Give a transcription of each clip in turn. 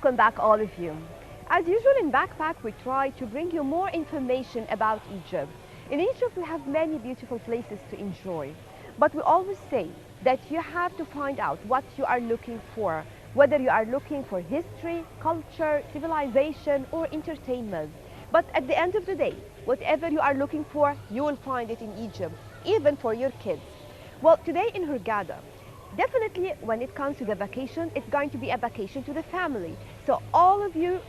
Welcome back, all of you. As usual in Backpack, we try to bring you more information about Egypt. In Egypt, we have many beautiful places to enjoy, but we always say that you have to find out what you are looking for, whether you are looking for history, culture, civilization, or entertainment. But at the end of the day, whatever you are looking for, you will find it in Egypt, even for your kids. Well, today in Hurghada, definitely when it comes to the vacation, it's going to be a vacation to the family. So all of you,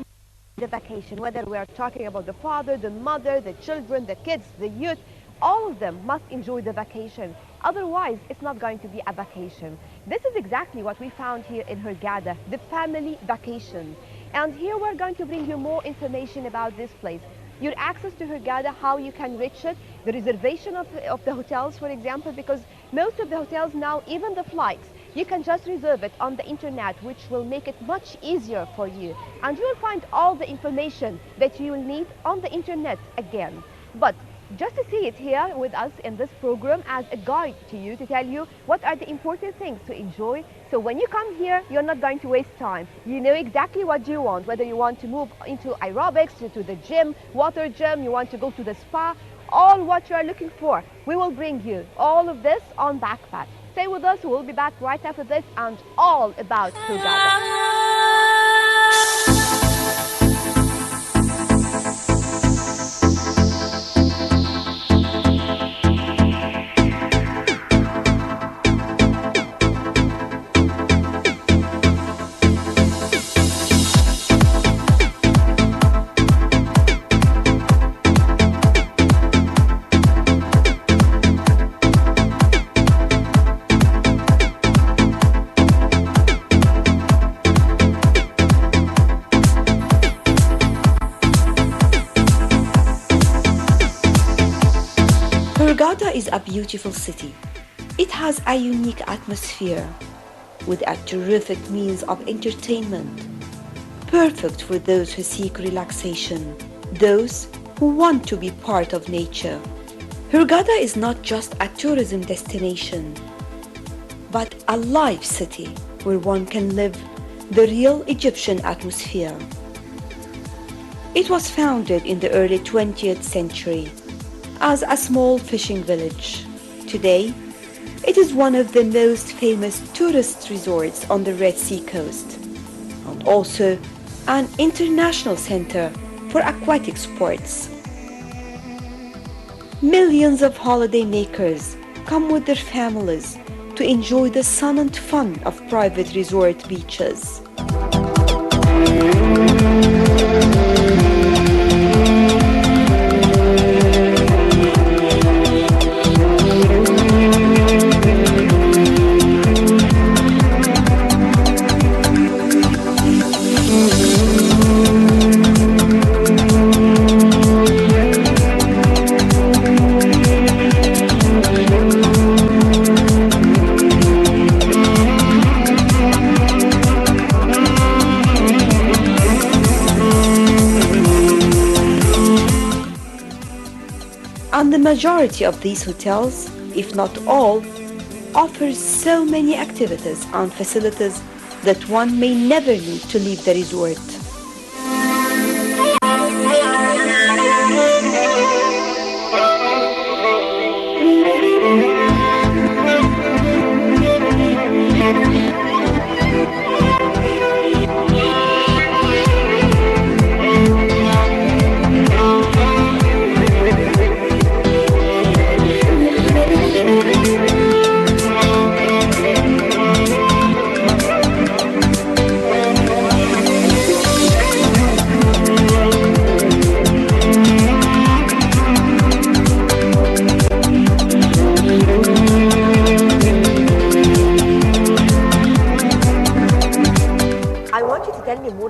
the vacation, whether we are talking about the father, the mother, the children, the kids, the youth, all of them must enjoy the vacation. Otherwise, it's not going to be a vacation. This is exactly what we found here in Hurghada, the family vacation. And here we're going to bring you more information about this place. Your access to Hurghada, how you can reach it, the reservation of the hotels, for example, because most of the hotels now, even the flights, you can just reserve it on the internet, which will make it much easier for you. And you will find all the information that you will need on the internet again. But just to see it here with us in this program as a guide to you, to tell you what are the important things to enjoy. So when you come here, you're not going to waste time. You know exactly what you want, whether you want to move into aerobics, to the gym, water gym, you want to go to the spa, all what you are looking for. We will bring you all of this on Backpack. Stay with us, we'll be back right after this and all about Hurghada. Hurghada is a beautiful city. It has a unique atmosphere with a terrific means of entertainment, perfect for those who seek relaxation, those who want to be part of nature. Hurghada is not just a tourism destination, but a live city where one can live the real Egyptian atmosphere. It was founded in the early 20th century as a small fishing village. Today, it is one of the most famous tourist resorts on the Red Sea coast, and also an international center for aquatic sports. Millions of holiday makers come with their families to enjoy the sun and fun of private resort beaches. And the majority of these hotels, if not all, offers so many activities and facilities that one may never need to leave the resort.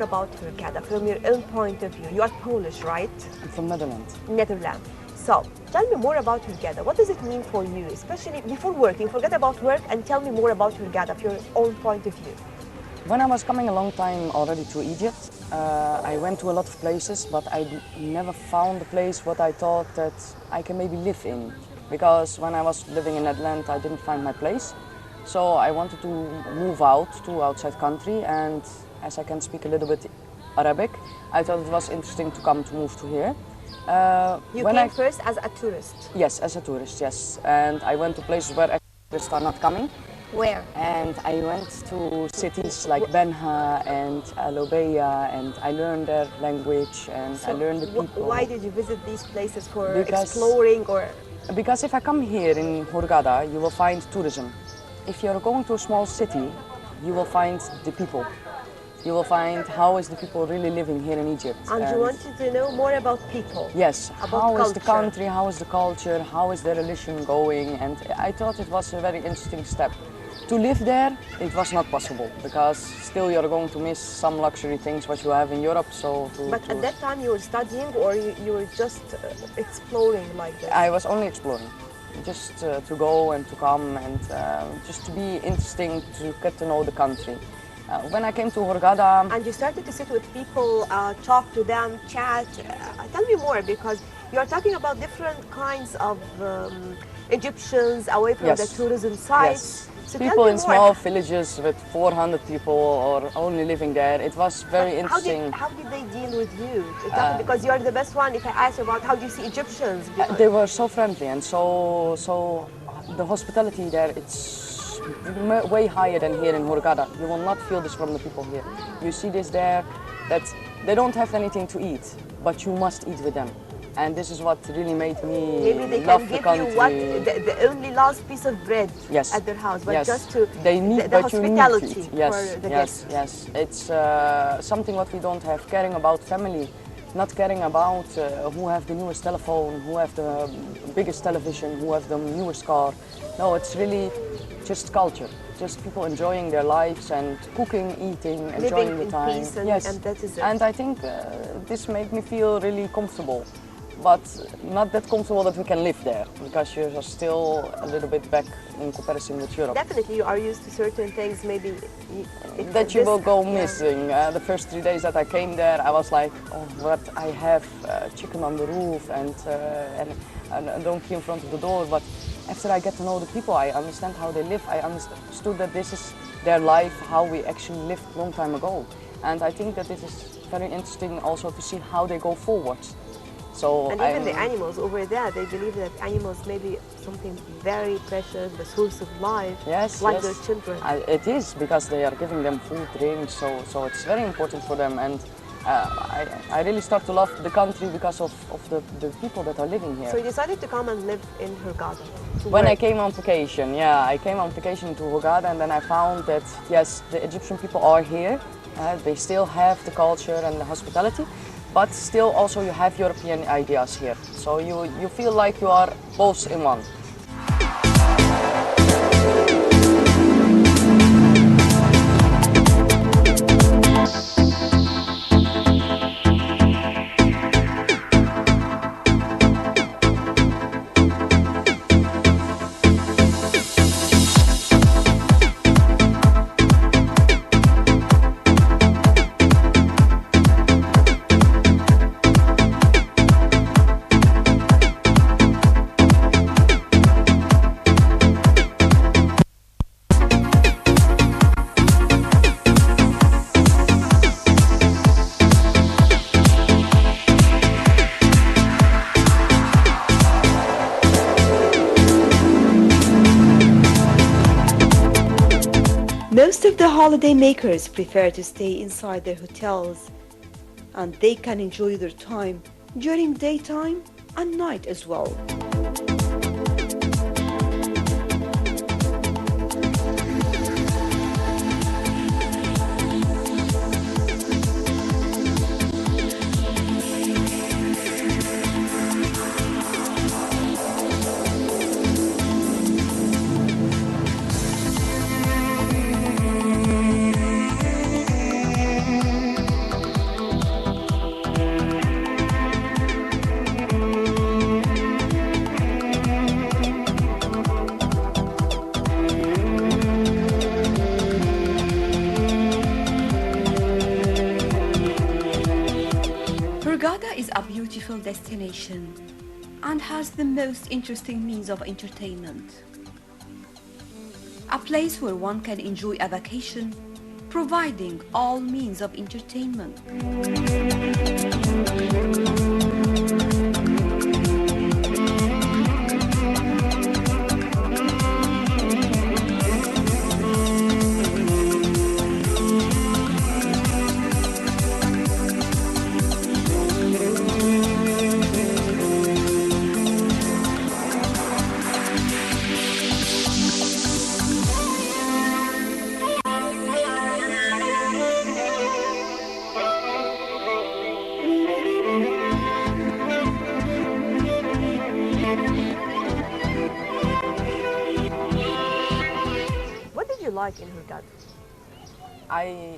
About Hurghada from your own point of view. You are Polish, right? I'm from Netherlands. Netherlands. So, tell me more about Hurghada. What does it mean for you, especially before working? Forget about work and tell me more about Hurghada from your own point of view. When I was coming a long time already to Egypt, I went to a lot of places, but I never found a place what I thought that I can maybe live in. Because when I was living in Netherlands, I didn't find my place. So I wanted to move out to outside country, and as I can speak a little bit Arabic, I thought it was interesting to move to here. You came first as a tourist? Yes, as a tourist, yes. And I went to places where tourists are not coming. Where? And I went to cities like Benha and Lobeya, and I learned their language and I learned the people. Why did you visit these places? For exploring or? Because if I come here in Hurghada, you will find tourism. If you're going to a small city, you will find the people. You will find how is the people really living here in Egypt. And you wanted to know more about people? Yes, about how culture. Is the country, how is the culture, how is the religion going, and I thought it was a very interesting step. To live there, it was not possible, because still you're going to miss some luxury things what you have in Europe. But at that time you were studying, or you were just exploring like this? I was only exploring, just to go and to come and just to be interesting, to get to know the country. When I came to Hurghada... And you started to sit with people, talk to them, chat. Tell me more, because you're talking about different kinds of Egyptians away from the tourism sites. Yes. So people in small villages with 400 people or only living there. It was very interesting. How did they deal with you? Because you're the best one. If I ask about how do you see Egyptians? They were so friendly, and so the hospitality there, it's way higher than here in Hurghada. You will not feel this from the people here. You see this there, that they don't have anything to eat, but you must eat with them. And this is what really made me love the country. Maybe they can give you the only last piece of bread at their house, but just to the hospitality for the guests. Yes, it's something what we don't have. Caring about family, not caring about who have the newest telephone, who have the biggest television, who have the newest car. No, it's really just culture. Just people enjoying their lives and cooking, eating, enjoying the time. Peace and that is it. And I think this made me feel really comfortable. But not that comfortable that we can live there, because you're still a little bit back in comparison with Europe. Definitely, you are used to certain things, maybe that you will go missing. The first 3 days that I came there, I was like, oh, what I have chicken on the roof and a donkey in front of the door. But after I get to know the people, I understand how they live. I understood that this is their life, how we actually lived a long time ago. And I think that it is very interesting also to see how they go forward. And even the animals over there, they believe that animals may be something very precious, the source of life, like their children. It is, because they are giving them food, drink, so it's very important for them. And I really start to love the country because of the people that are living here. So you decided to come and live in Hurghada? When I came on vacation, I came on vacation to Hurghada, and then I found that, yes, the Egyptian people are here. They still have the culture and the hospitality. But still also you have European ideas here. So you feel like you are both in one. Most of the holiday makers prefer to stay inside their hotels, and they can enjoy their time during daytime and night as well. Hurghada is a beautiful destination and has the most interesting means of entertainment. A place where one can enjoy a vacation providing all means of entertainment. What did you like in Hurghada? I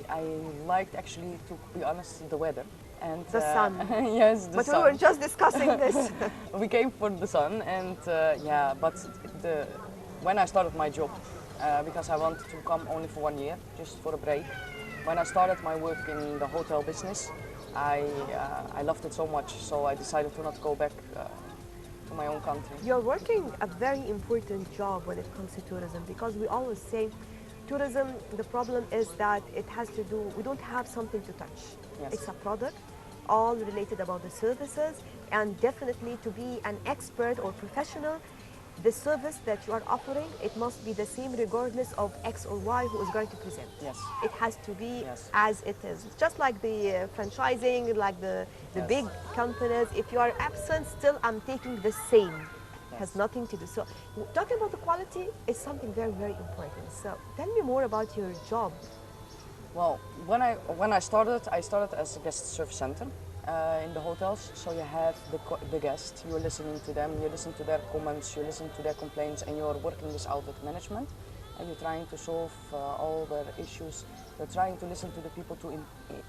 liked, actually, to be honest, the weather. And The sun. yes, the But sun. we were just discussing this. We came for the sun, and yeah, but when I started my job, because I wanted to come only for 1 year, just for a break. When I started my work in the hotel business, I loved it so much, so I decided to not go back to my own country. You're working a very important job when it comes to tourism, because we always say tourism, the problem is that it has to do, we don't have something to touch. Yes. It's a product, all related about the services, and definitely to be an expert or professional, the service that you are offering, it must be the same regardless of X or Y who is going to present. Yes. It has to be Yes. as it is. Just like the franchising, like the Yes. big companies, if you are absent, still I'm taking the same. It has Yes. nothing to do. So talking about the quality is something very, very important. So tell me more about your job. Well, when I started as a guest service center in the hotels. So you have the guest, you're listening to them, you listen to their comments, you listen to their complaints, and you're working this out with management, and you're trying to solve all their issues. You're trying to listen to the people to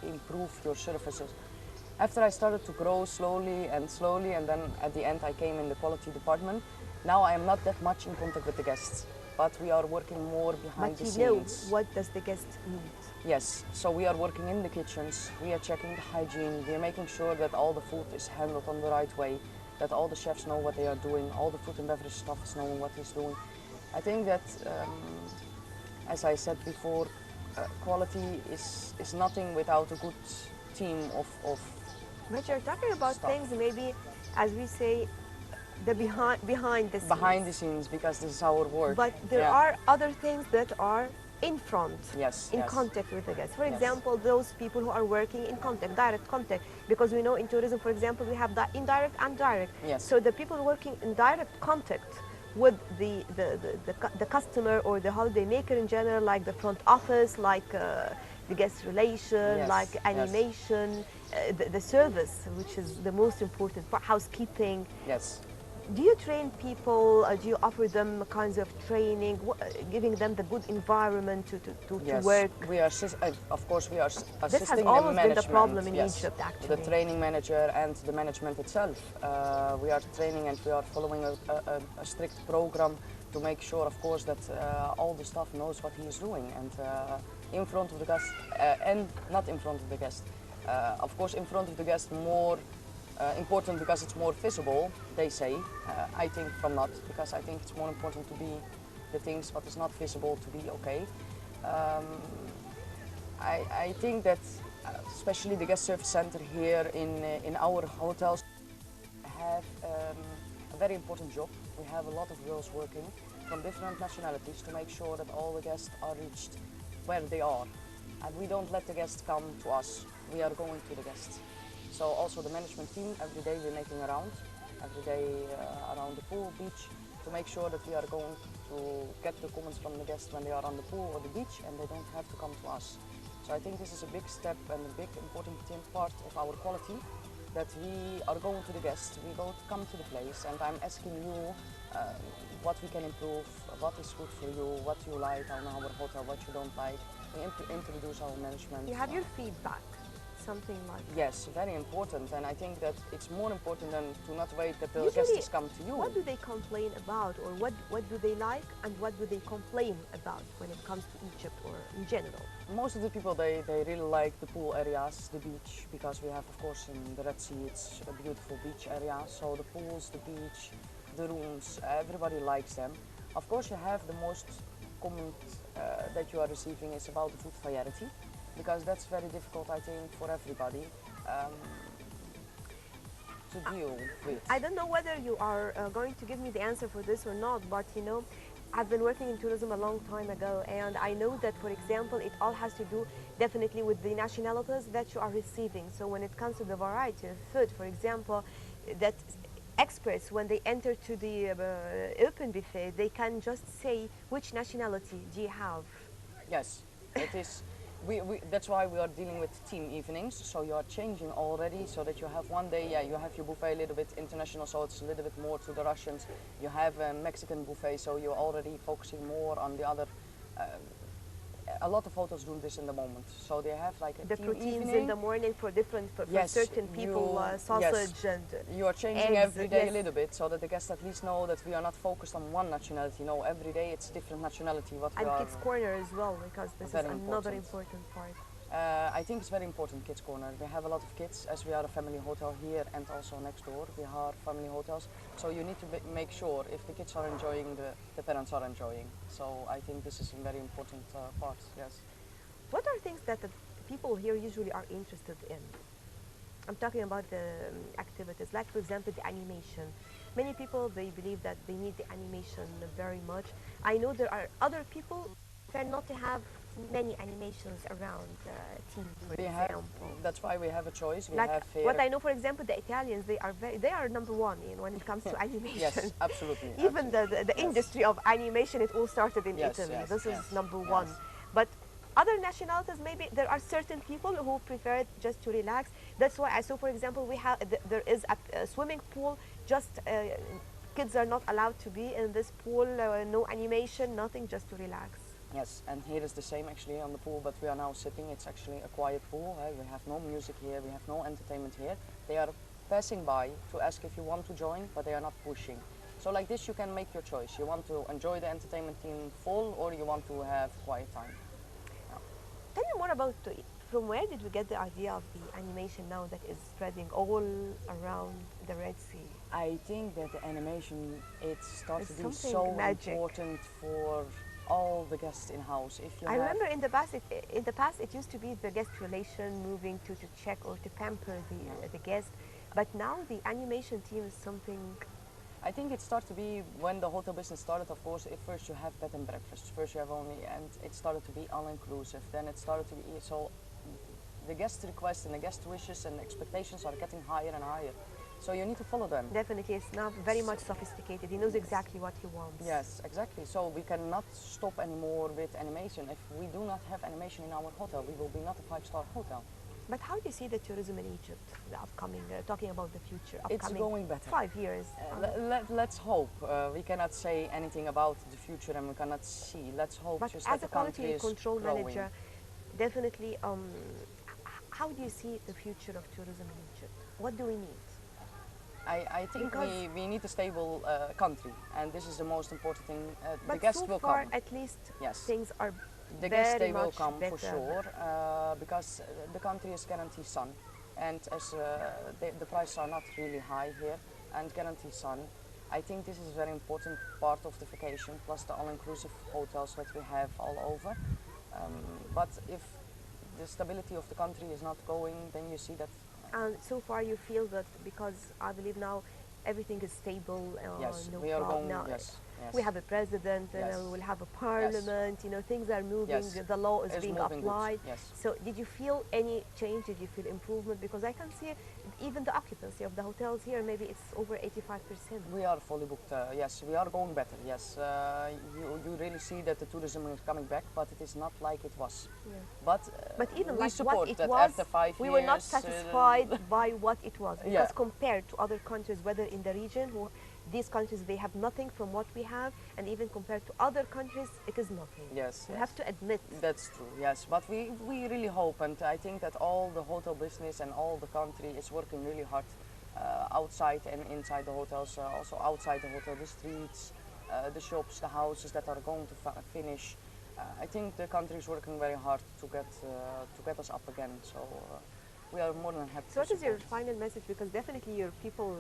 improve your services. After I started to grow slowly, and then at the end I came in the quality department. Now I am not that much in contact with the guests, but we are working more behind the But scenes. you know what does the guest need? Yes, so we are working in the kitchens, we are checking the hygiene, we are making sure that all the food is handled on the right way, that all the chefs know what they are doing, all the food and beverage staff is knowing what he's doing. I think that, as I said before, quality is nothing without a good team of But you're talking about Stuff. things maybe, as we say, the behind the scenes. behind the scenes, because this is our work. But there Yeah. are other things that are in front, Yes, in yes. contact with the guests. For Yes. example, those people who are working in contact, direct contact, because we know in tourism, for example, we have indirect and direct. Yes. So the people working in direct contact with the customer or the holiday maker in general, like the front office, like the guest relation, Yes, like yes. animation, the service, which is the most important part, housekeeping. Yes. Do you train people? Do you offer them kinds of training, giving them the good environment to Yes, work? we are, of course, we are assisting the always been the management. problem in yes, Egypt, actually. The training manager and the management itself. We are training and we are following a strict program to make sure, of course, that all the staff knows what he is doing, and in front of the guest and not in front of the guest. Of course, in front of the guest more important because it's more visible, they say. I think from not, because I think it's more important to be the things what is not visible to be okay. I think that especially the guest service center here in our hotels have a very important job. We have a lot of girls working from different nationalities to make sure that all the guests are reached where they are. And we don't let the guests come to us, we are going to the guests. So also the management team, every day we're making a round, every day around the pool, beach, to make sure that we are going to get the comments from the guests when they are on the pool or the beach, and they don't have to come to us. So I think this is a big step and a big important part of our quality, that we are going to the guests, we come to the place, and I'm asking you what we can improve, what is good for you, what you like on our hotel, what you don't like. We introduce our management. You have your feedback, something like that. Yes, very important, and I think that it's more important than to not wait that the Usually, guests come to you. What do they complain about, or what do they like, and what do they complain about when it comes to Egypt or in general? Most of the people, they really like the pool areas, the beach, because we have, of course, in the Red Sea, it's a beautiful beach area. So the pools, the beach, the rooms, everybody likes them. Of course, you have the most common that you are receiving is about the food variety, because that's very difficult, I think, for everybody to deal with. I don't know whether you are going to give me the answer for this or not, but you know, I've been working in tourism a long time ago, and I know that, for example, it all has to do definitely with the nationalities that you are receiving. So when it comes to the variety of food, for example, that experts, when they enter to the open buffet, they can just say which nationality do you have. Yes, it is. That's why we are dealing with team evenings. So you are changing already, so that you have one day, yeah, you have your buffet a little bit international, so it's a little bit more to the Russians. You have a Mexican buffet, so you're already focusing more on the other. A lot of hotels do this in the moment, so they have like a The team proteins evening. in the morning for different, for Yes, certain people, yes. sausage and You are changing eggs, every day yes. a little bit, so that the guests at least know that we are not focused on one nationality. No, every day it's different nationality. What we And are. kids corner as well, because this is Very another important. important part. I think it's very important, Kids Corner. We have a lot of kids, as we are a family hotel here and also next door. We are family hotels. So you need to make sure if the kids are enjoying, the parents are enjoying. So I think this is a very important part, yes. What are things that the people here usually are interested in? I'm talking about the activities, like for example the animation. Many people, they believe that they need the animation very much. I know there are other people who prefer not to have many animations around teams, for example. That's why we have a choice. We Like have here. what I know, for example, the Italians, they are number one when it comes to animation. Yes, absolutely. Even absolutely. the Yes. industry of animation, it all started in Yes, Italy. yes, This is yes, number yes. one. But other nationalities, maybe there are certain people who prefer just to relax. That's why I saw, for example, we have there is a swimming pool. Just kids are not allowed to be in this pool. No animation, nothing, just to relax. Yes, and here is the same actually on the pool, but we are now sitting. It's actually a quiet pool. We have no music here, we have no entertainment here. They are passing by to ask if you want to join, but they are not pushing. So like this, you can make your choice. You want to enjoy the entertainment in full, or you want to have quiet time. Tell me more about from where did we get the idea of the animation now that is spreading all around the Red Sea? I think that the animation, it starts to It's be something so magic. important for all the guests in house. If you I have, remember in the past it used to be the guest relation moving to check or to pamper the guest, but now the animation team is something. I think it started to be when the hotel business started. Of course, at first you have bed and breakfast. First you have only, and it started to be all inclusive. Then it started to be so. The guest requests and the guest wishes and expectations are getting higher and higher. So you need to follow them. Definitely, it's now very much sophisticated. He knows exactly what he wants. Yes, exactly. So we cannot stop anymore with animation. If we do not have animation in our hotel, we will be not a five-star hotel. But how do you see the tourism in Egypt, the upcoming, talking about the future, upcoming It's going better. 5 years? Let's hope. We cannot say anything about the future and we cannot see. Let's hope But just as that a the country quality is control growing. manager, definitely, how do you see the future of tourism in Egypt? What do we need? I think Because- we need a stable country, and this is the most important thing. The But guests so will far, come. at least, Yes. things are The very guests they will much come better. for sure, because the country is guaranteed sun, and as the prices are not really high here, and guaranteed sun. I think this is a very important part of the vacation, plus the all-inclusive hotels that we have all over. But if the stability of the country is not going, then you see that. And so far, you feel that because I believe now everything is stable. Yes, no we are problem. going. Now, Yes, yes. we have a president, Yes. we will have a parliament. You know, things are moving. Yes. The law is It's being moving good, applied. yes. So, did you feel any change? Did you feel improvement? Because I can see even the occupancy of the hotels here. Maybe it's over 85%. We are fully booked. Yes, we are going better. Yes, you really see that the tourism is coming back, but it is not like it was. Yeah. But even we like support what it that was, after 5 we years. were not satisfied by what it was, because Yeah. compared to other countries, whether in the region, these countries they have nothing from what we have, and even compared to other countries, it is nothing. Yes, We yes. have to admit. That's true. Yes, but we really hope, and I think that all the hotel business and all the country is working really hard. Outside and inside the hotels, also outside the hotel, the streets, the shops, the houses that are going to finish. I think the country is working very hard to get us up again. So we are more than happy. So, what to is your support. final message? Because definitely your people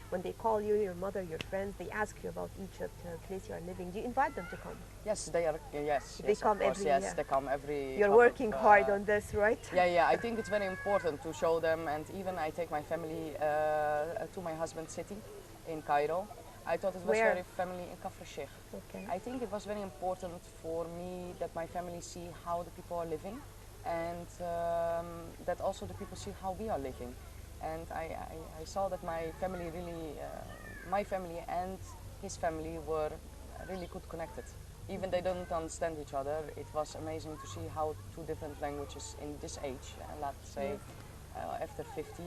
when they call you, your mother, your friends, they ask you about Egypt, place you are living, do you invite them to come? Yes, they are. Yes, They yes, come of course. every Yes, year. they come every. You're couple working of, hard on this, right? Yeah, yeah. I think it's very important to show them, and even I take my family to my husband's city in Cairo. I thought it was Where? very family in Kafr Sheikh. Okay. I think it was very important for me that my family see how the people are living, and that also the people see how we are living. And I saw that my family really, my family and his family were really good connected. Even they don't understand each other, it was amazing to see how two different languages in this age, let's say after 50,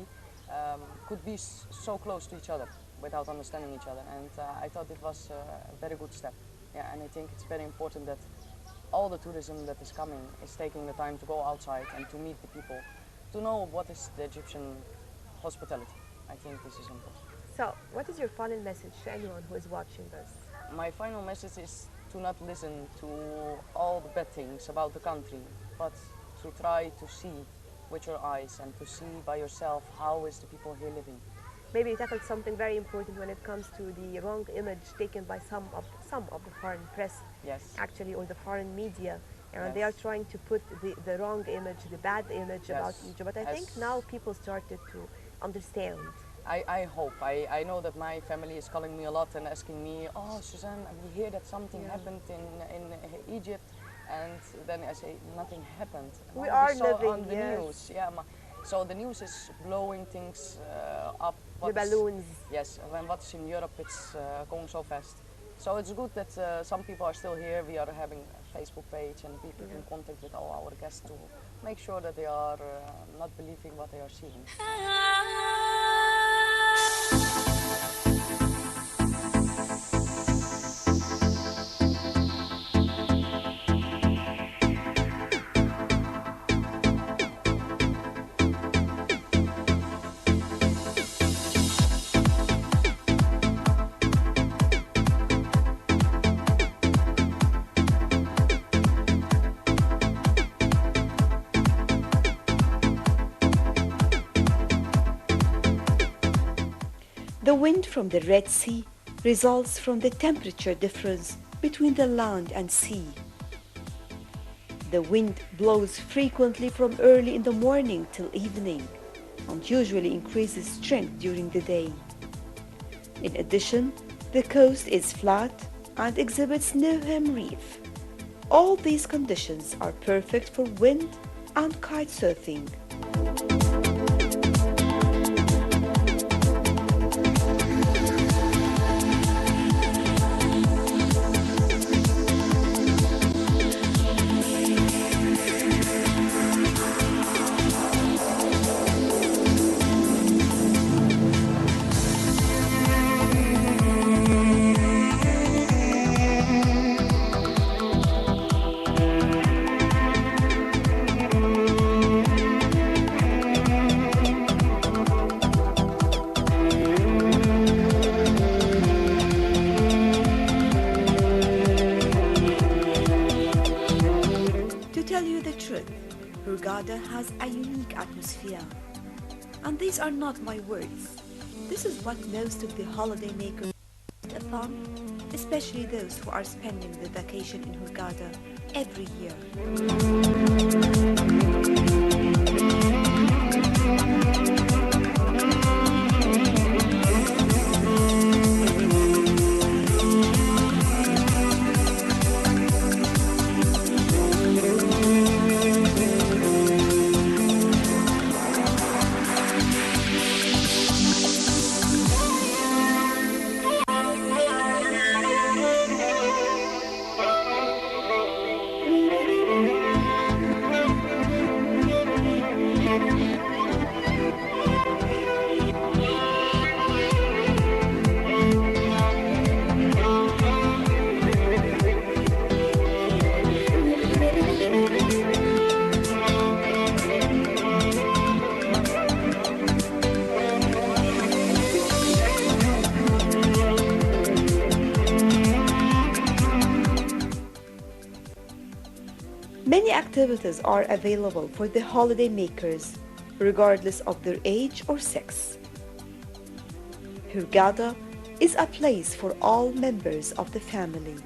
could be so close to each other without understanding each other. And I thought it was a very good step. Yeah, and I think it's very important that all the tourism that is coming is taking the time to go outside and to meet the people, to know what is the Egyptian hospitality. I think this is important. So, what is your final message to anyone who is watching this? My final message is to not listen to all the bad things about the country, but to try to see with your eyes and to see by yourself how is the people here living. Maybe you tackled something very important when it comes to the wrong image taken by some of the foreign press, Yes. actually, or the foreign media. And Yes. they are trying to put the wrong image, the bad image about Yes. Egypt. But I think Yes. now people started to understand. I hope. I know that my family is calling me a lot and asking me, oh, Suzanne, we hear that something happened in Egypt. And then I say, nothing happened. We Well, are saw living, on the yes. news. Yeah, so the news is blowing things up. The balloons. Yes, and what's in Europe, it's going so fast. So it's good that some people are still here. We are having a Facebook page and we keep in contact with all our guests to make sure that they are not believing what they are seeing. The wind from the Red Sea results from the temperature difference between the land and sea. The wind blows frequently from early in the morning till evening and usually increases strength during the day. In addition, the coast is flat and exhibits no hem reef. All these conditions are perfect for wind and kite surfing. Hurghada has a unique atmosphere. And these are not my words. This is what most of the holidaymakers upon, especially those who are spending the vacation in Hurghada every year. Many activities are available for the holidaymakers, regardless of their age or sex. Hurghada is a place for all members of the family.